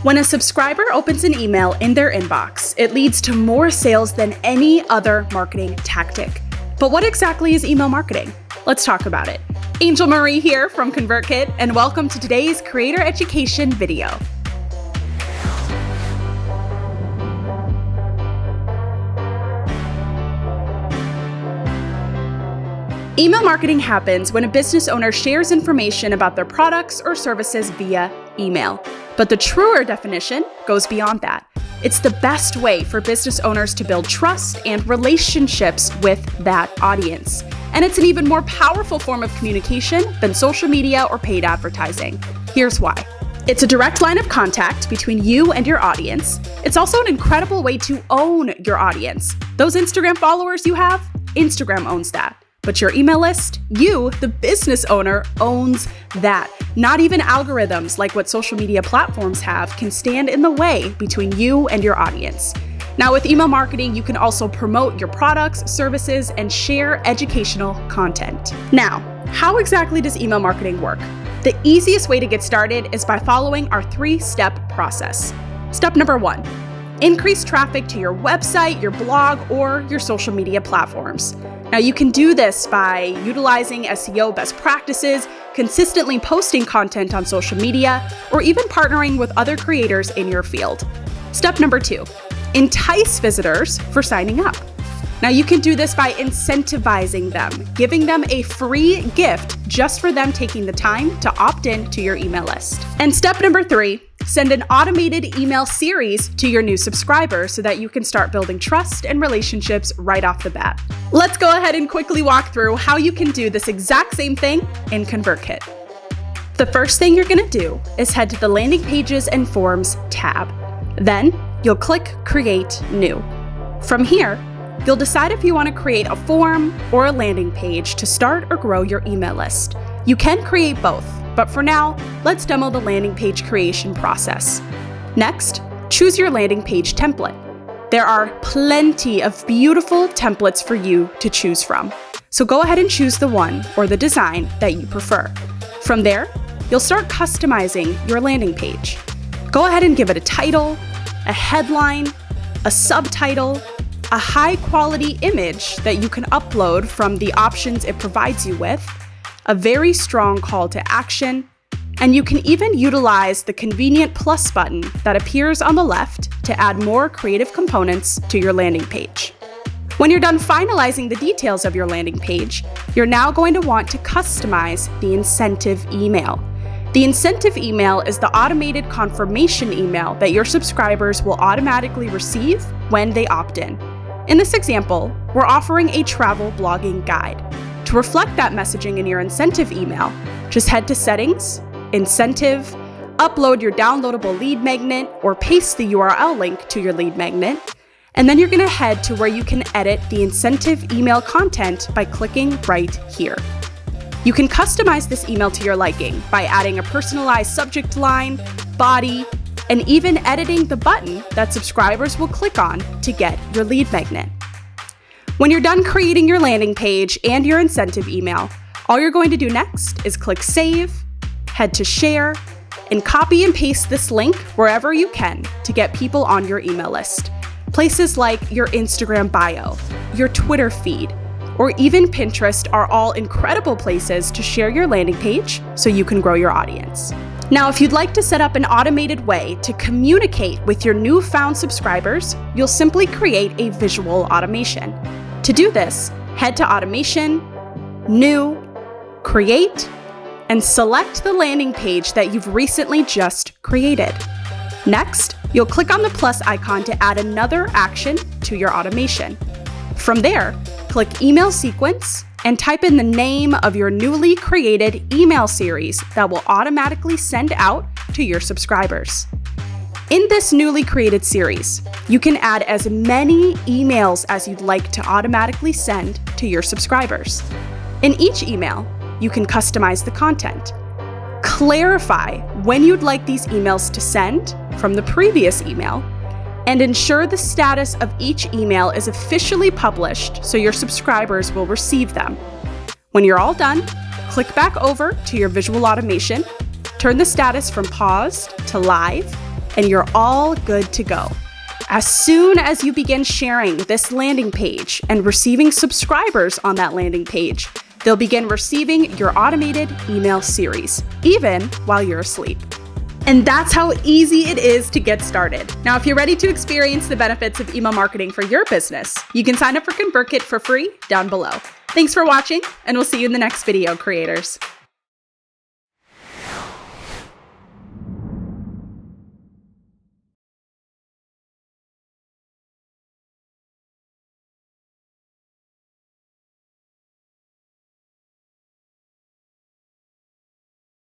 When a subscriber opens an email in their inbox, it leads to more sales than any other marketing tactic. But what exactly is email marketing? Let's talk about it. Angel Marie here from Convertkit, and welcome to today's creator education video. Email marketing happens when a business owner shares information about their products or services via email. But the truer definition goes beyond that. It's the best way for business owners to build trust and relationships with that audience. And it's an even more powerful form of communication than social media or paid advertising. Here's why. It's a direct line of contact between you and your audience. It's also an incredible way to own your audience. Those Instagram followers you have, Instagram owns that. But your email list, you, the business owner, owns that. Not even algorithms like what social media platforms have can stand in the way between you and your audience. Now with email marketing, you can also promote your products, services, and share educational content. Now, how exactly does email marketing work? The easiest way to get started is by following our 3-step process. Step number 1, increase traffic to your website, your blog, or your social media platforms. Now you can do this by utilizing SEO best practices, consistently posting content on social media, or even partnering with other creators in your field. Step number 2, entice visitors for signing up. Now you can do this by incentivizing them, giving them a free gift just for them taking the time to opt in to your email list. And step number 3, send an automated email series to your new subscribers so that you can start building trust and relationships right off the bat. Let's go ahead and quickly walk through how you can do this exact same thing in Convertkit. The first thing you're going to do is head to the Landing Pages and Forms tab. Then you'll click Create New. From here, you'll decide if you want to create a form or a landing page to start or grow your email list. You can create both, but for now, let's demo the landing page creation process. Next, choose your landing page template. There are plenty of beautiful templates for you to choose from. So go ahead and choose the one or the design that you prefer. From there, you'll start customizing your landing page. Go ahead and give it a title, a headline, a subtitle, a high-quality image that you can upload from the options it provides you with, a very strong call to action, and you can even utilize the convenient plus button that appears on the left to add more creative components to your landing page. When you're done finalizing the details of your landing page, you're now going to want to customize the incentive email. The incentive email is the automated confirmation email that your subscribers will automatically receive when they opt in. In this example, we're offering a travel blogging guide. To reflect that messaging in your incentive email, just head to Settings, Incentive, upload your downloadable lead magnet or paste the URL link to your lead magnet, and then you're going to head to where you can edit the incentive email content by clicking right here. You can customize this email to your liking by adding a personalized subject line, body, and even editing the button that subscribers will click on to get your lead magnet. When you're done creating your landing page and your incentive email, all you're going to do next is click Save, head to Share, and copy and paste this link wherever you can to get people on your email list. Places like your Instagram bio, your Twitter feed, or even Pinterest are all incredible places to share your landing page so you can grow your audience. Now, if you'd like to set up an automated way to communicate with your newfound subscribers, you'll simply create a visual automation. To do this, head to Automation, New, Create, and select the landing page that you've recently just created. Next, you'll click on the plus icon to add another action to your automation. From there, click Email Sequence and type in the name of your newly created email series that will automatically send out to your subscribers. In this newly created series, you can add as many emails as you'd like to automatically send to your subscribers. In each email, you can customize the content, clarify when you'd like these emails to send from the previous email, and ensure the status of each email is officially published so your subscribers will receive them. When you're all done, click back over to your visual automation, turn the status from paused to live, and you're all good to go. As soon as you begin sharing this landing page and receiving subscribers on that landing page, they'll begin receiving your automated email series, even while you're asleep. And that's how easy it is to get started. Now, if you're ready to experience the benefits of email marketing for your business, you can sign up for Convertkit for free down below. Thanks for watching, and we'll see you in the next video, creators.